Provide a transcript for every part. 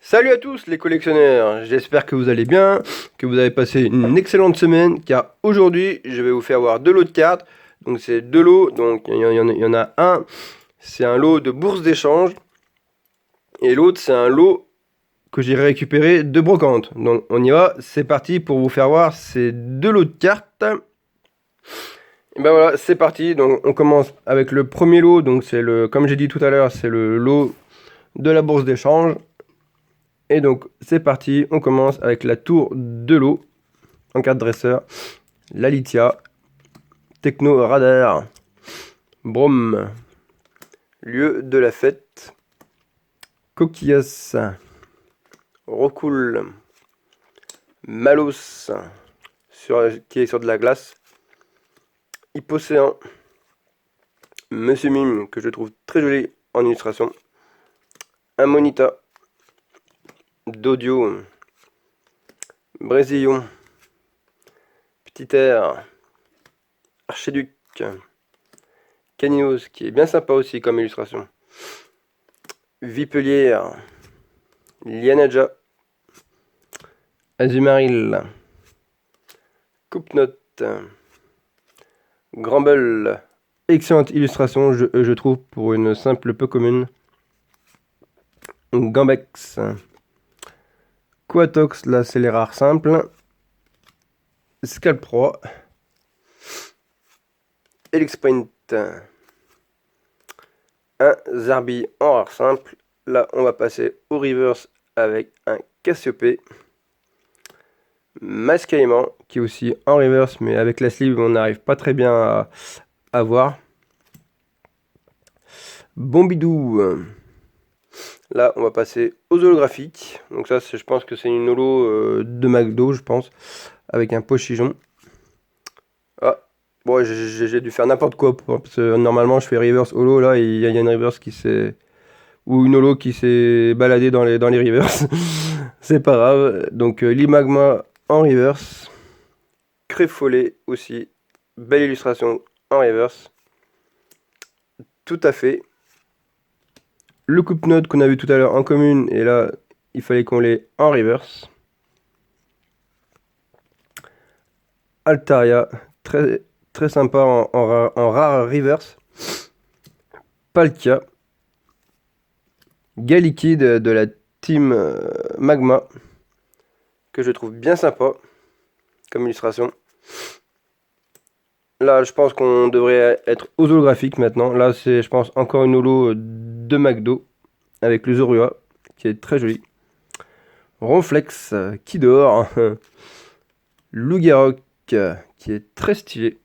Salut à tous les collectionneurs, j'espère que vous allez bien, que vous avez passé une excellente semaine, car aujourd'hui je vais vous faire voir deux lots de cartes. Donc c'est deux lots, donc il y en a un, c'est un lot de bourse d'échange, et l'autre c'est un lot que j'ai récupéré de brocante. Donc on y va, c'est parti pour vous faire voir ces deux lots de cartes. Et ben voilà, c'est parti, donc on commence avec le premier lot, donc c'est le, comme j'ai dit tout à l'heure, c'est le lot de la bourse d'échange. Et donc c'est parti, on commence avec la tour de l'eau en carte dresseur, la Lithia, Techno Radar, Brom, lieu de la fête, Coquillas, Rocool, Malos, qui est sur de la glace, Hippocéan, Monsieur Mime, que je trouve très joli en illustration, Ammonita, Dodio, Brésillon, Petit Air, Archiduc, Caninos, qui est bien sympa aussi comme illustration, Vipelière, Lianaja, Azumaril, Coupe-Note, Gramble, excellente illustration je trouve pour une simple peu commune, Gambex, Quatox, là c'est les rares simples, Scalpro, Elixpaint, un Zarbi en rare simple. Là on va passer au reverse avec un Cassiope, Mascaïman qui est aussi en reverse, mais avec la sleeve on n'arrive pas très bien à voir. Bombidou. Là on va passer aux holographiques. Donc ça je pense que c'est une holo de McDo, je pense, avec un pochillon. Ah bon, j'ai dû faire n'importe quoi parce que normalement je fais reverse holo, là il y a une reverse qui s'est, ou une holo qui s'est baladée dans les reverse. C'est pas grave. Donc l'Imagma en reverse, Créfollet aussi, belle illustration en reverse, tout à fait. Le coupe-note qu'on a vu tout à l'heure en commune, et là il fallait qu'on l'ait en reverse. Altaria, très, très sympa en rare reverse. Palkia, Galikid de la team Magma, que je trouve bien sympa comme illustration. Là je pense qu'on devrait être aux holographiques maintenant. Là c'est, je pense, encore une holo de McDo avec le Zorua qui est très joli. Ronflex qui dort. Lougarok qui est très stylé.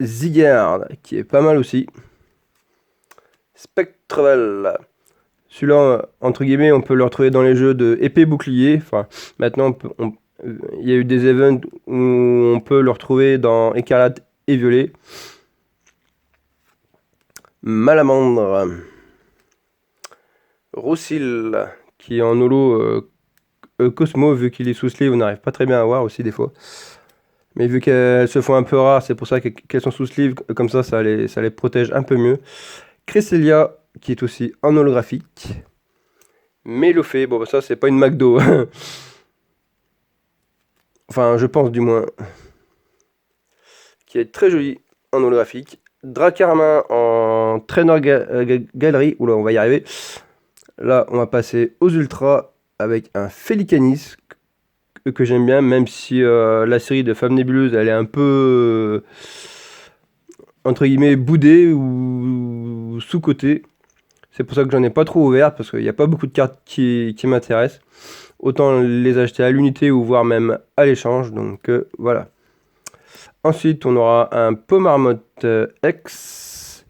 Zygarde qui est pas mal aussi. Spectreval. Celui-là, entre guillemets, on peut le retrouver dans les jeux de épée bouclier. Enfin, maintenant, il y a eu des events où on peut le retrouver dans écarlate et violet. Malamandre. Roussil, qui est en holo Cosmo, vu qu'il est sous sleeve, on n'arrive pas très bien à voir aussi des fois. Mais vu qu'elles se font un peu rares, c'est pour ça qu'elles sont sous sleeve, comme ça les protège un peu mieux. Cresselia, qui est aussi en holographique. Mélofée, bon bah ça c'est pas une McDo. Enfin je pense du moins. Qui est très joli en holographique. Dracarmin en Trainer Galerie. Oula, on va y arriver. Là on va passer aux ultras avec un Félicanis que j'aime bien, même si la série de Femmes Nébuleuses elle est un peu entre guillemets boudée ou sous-cotée. C'est pour ça que j'en ai pas trop ouvert, parce qu'il n'y a pas beaucoup de cartes qui m'intéressent. Autant les acheter à l'unité ou voire même à l'échange. Donc voilà. Ensuite, on aura un Pomarmotte X,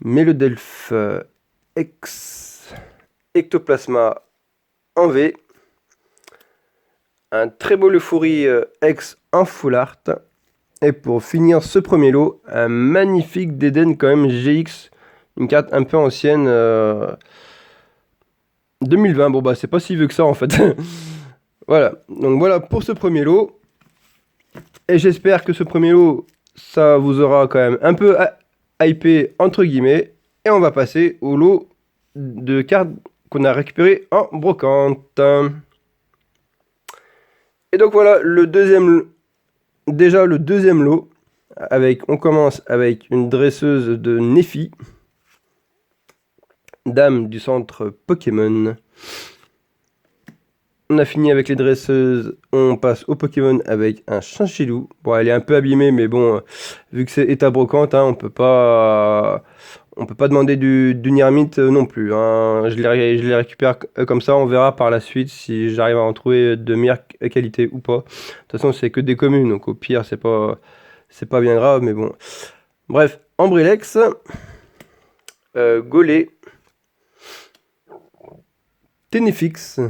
Mélodelph X, Ectoplasma en V, un très beau Lefouri X en full art. Et pour finir ce premier lot, un magnifique Deden quand même GX. Une carte un peu ancienne. 2020, bon bah c'est pas si vieux que ça en fait. Voilà, donc voilà pour ce premier lot. Et j'espère que ce premier lot, ça vous aura quand même un peu hypé entre guillemets. Et on va passer au lot de cartes qu'on a récupéré en brocante. Et donc voilà, déjà le deuxième lot. On commence avec une dresseuse de Neffy, dame du centre Pokémon. On a fini avec les dresseuses, on passe au Pokémon avec un Chinchillou. Bon, elle est un peu abîmée, mais bon, vu que c'est état brocante, hein, on peut pas demander du Nirmite non plus. Hein. Je les récupère comme ça, on verra par la suite si j'arrive à en trouver de meilleure qualité ou pas. De toute façon, c'est que des communes, donc au pire, c'est pas bien grave, mais bon. Bref, Ambrilex, Golé, Ténéfix.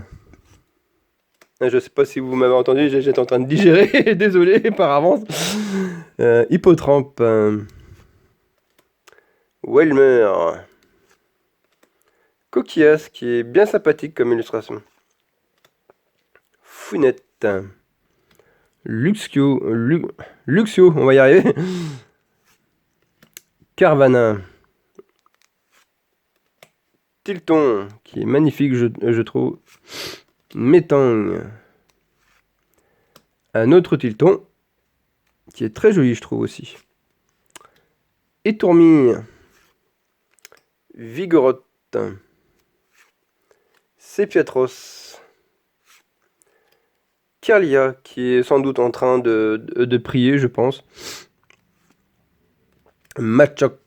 Je sais pas si vous m'avez entendu, j'étais en train de digérer, désolé par avance. Hippotrampe, Welmer, Coquillas, qui est bien sympathique comme illustration. Founette, Luxio, Luxio, on va y arriver. Carvana, Tilton, qui est magnifique, je trouve. Métang, un autre Tilton, qui est très joli, je trouve aussi. Étourmi, Vigorotte, Sepiatros, Kirlia, qui est sans doute en train de prier, je pense. Machoc,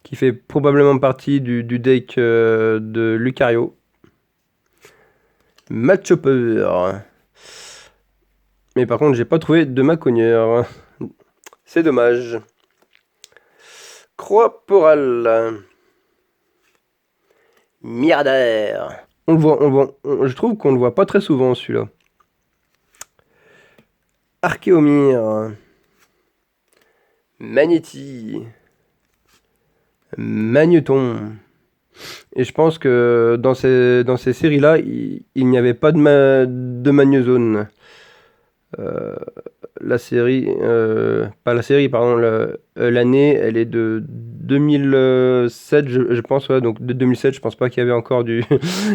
qui fait probablement partie du deck de Lucario. Machopper. Mais par contre, j'ai pas trouvé de Macogneur. C'est dommage. Croix-Poral. Myrdaire. Je trouve qu'on le voit pas très souvent celui-là. Archéomir. Magnéti. Magneton. Et je pense que dans ces séries-là, il n'y avait pas de Magnezone. La série, pas la série, pardon, l'année, elle est de 2007, je pense, ouais, donc de 2007, je pense pas qu'il y avait encore du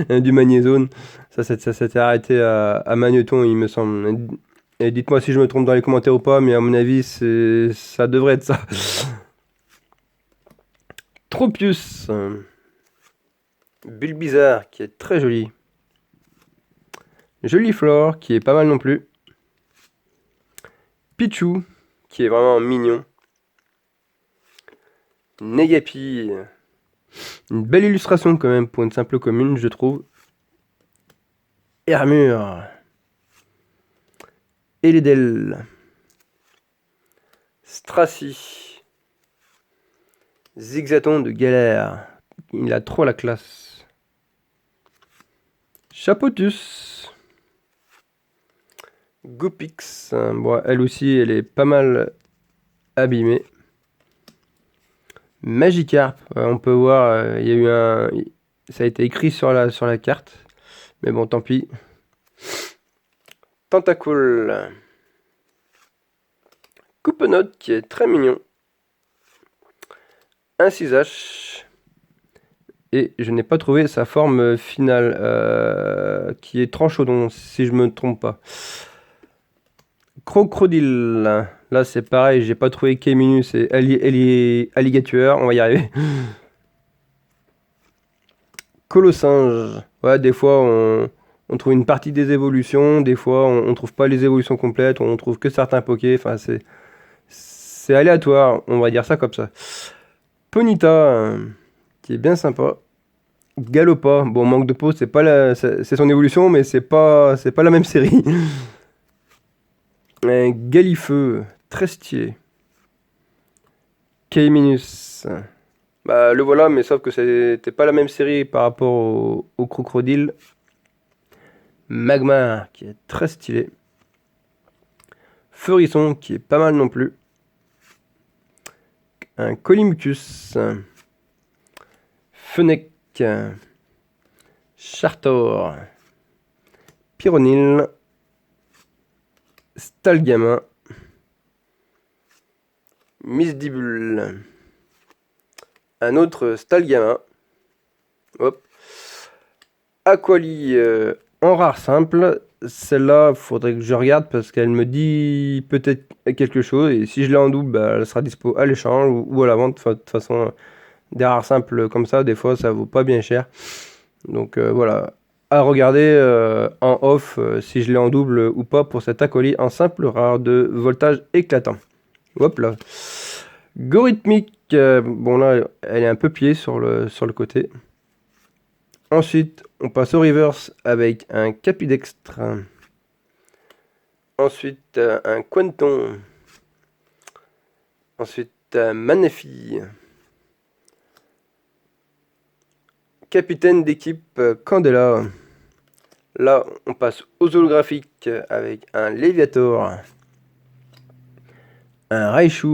Magnézone. Ça s'était arrêté à Magneton, il me semble. Et dites-moi si je me trompe dans les commentaires ou pas, mais à mon avis, ça devrait être ça. Tropius. Bulbizarre, qui est très joli. Joliflore, qui est pas mal non plus. Pichu, qui est vraiment mignon. Negapi. Une belle illustration quand même pour une simple commune, je trouve. Hermure. Eledel. Stracy. Zigzaton de galère. Il a trop la classe. Chapotus. Gopix. Bon, elle aussi, elle est pas mal abîmée. Magikarp. On peut voir, il y a eu ça a été écrit sur la carte. Mais bon, tant pis. Tentacool. Coupenot, qui est très mignon. Un 6H. Et je n'ai pas trouvé sa forme finale, qui est Tranchodon, si je me trompe pas. Crocodile. Là, c'est pareil, j'ai pas trouvé Kéminus et Alligator, on va y arriver. Colossinge. Ouais, des fois, on trouve une partie des évolutions, des fois, on trouve pas les évolutions complètes, on trouve que certains Pokés, enfin, c'est aléatoire, on va dire ça comme ça. Ponyta, qui est bien sympa. Galopa, bon, manque de peau, c'est son évolution, mais c'est pas la même série. Un Galifeu, très stylé. Kaiminus. Bah, le voilà, mais sauf que c'était pas la même série par rapport au Crocodile. Magmar, qui est très stylé. Feurisson, qui est pas mal non plus. Un Colimucus. Fennec. Chartor. Pyronil. Stalgama. Misdibule. Un autre Stalgama. Hop. Aquali en rare simple. Celle-là, faudrait que je regarde parce qu'elle me dit peut-être quelque chose. Et si je l'ai en double, bah, elle sera dispo à l'échange ou à la vente. De toute façon, des rares simples comme ça, des fois, ça vaut pas bien cher. Donc voilà, à regarder en off si je l'ai en double ou pas pour cet acolyte en simple rare de voltage éclatant. Hop là. Gorithmique, bon là, elle est un peu pliée sur le côté. Ensuite, on passe au reverse avec un capidextre. Ensuite, un quanton. Ensuite, un Manaphy. Capitaine d'équipe Candela. Là, on passe aux holographiques avec un Léviator. Un Raichu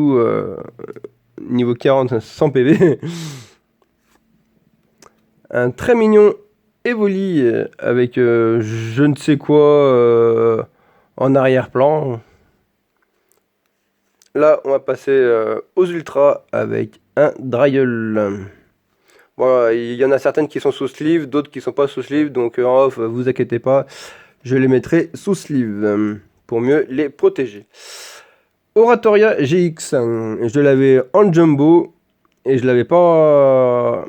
niveau 40, 100 PV. Un très mignon Evoli avec je ne sais quoi en arrière-plan. Là, on va passer aux ultras avec un Dryel. Voilà, il y en a certaines qui sont sous sleeve, d'autres qui sont pas sous sleeve, donc en off, vous inquiétez pas, je les mettrai sous sleeve pour mieux les protéger. Oratoria GX, je l'avais en jumbo et je l'avais pas.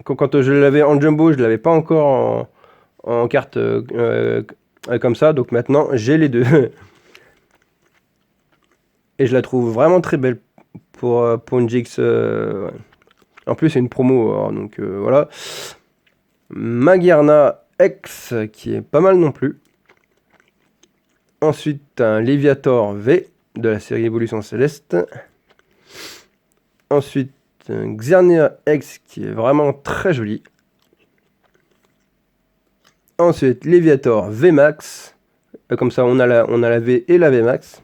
Quand je l'avais en jumbo, je l'avais pas encore en carte comme ça, donc maintenant j'ai les deux. Et je la trouve vraiment très belle pour une GX. En plus, c'est une promo, alors, donc voilà. Magearna X, qui est pas mal non plus. Ensuite, un Léviator V de la série Évolution Céleste. Ensuite, un Xerneas X, qui est vraiment très joli. Ensuite, Léviator VMAX. Comme ça, on a la V et la VMAX.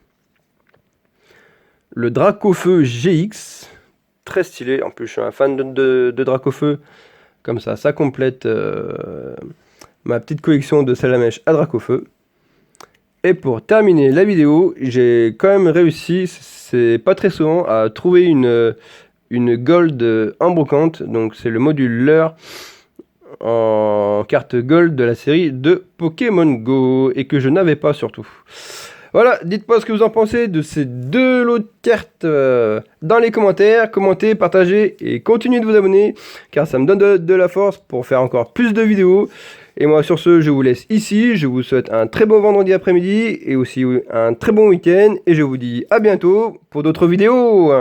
Le Dracofeu GX. Très stylé. En plus, je suis un fan de Dracofeu. Comme ça complète ma petite collection de Salamèche à Dracofeu. Et pour terminer la vidéo, j'ai quand même réussi, c'est pas très souvent, à trouver une gold en brocante. Donc c'est le module leurre en carte gold de la série de Pokémon Go. Et que je n'avais pas surtout. Voilà, dites-moi ce que vous en pensez de ces deux lots de cartes dans les commentaires. Commentez, partagez et continuez de vous abonner car ça me donne de la force pour faire encore plus de vidéos. Et moi sur ce, je vous laisse ici. Je vous souhaite un très beau vendredi après-midi et aussi un très bon week-end. Et je vous dis à bientôt pour d'autres vidéos.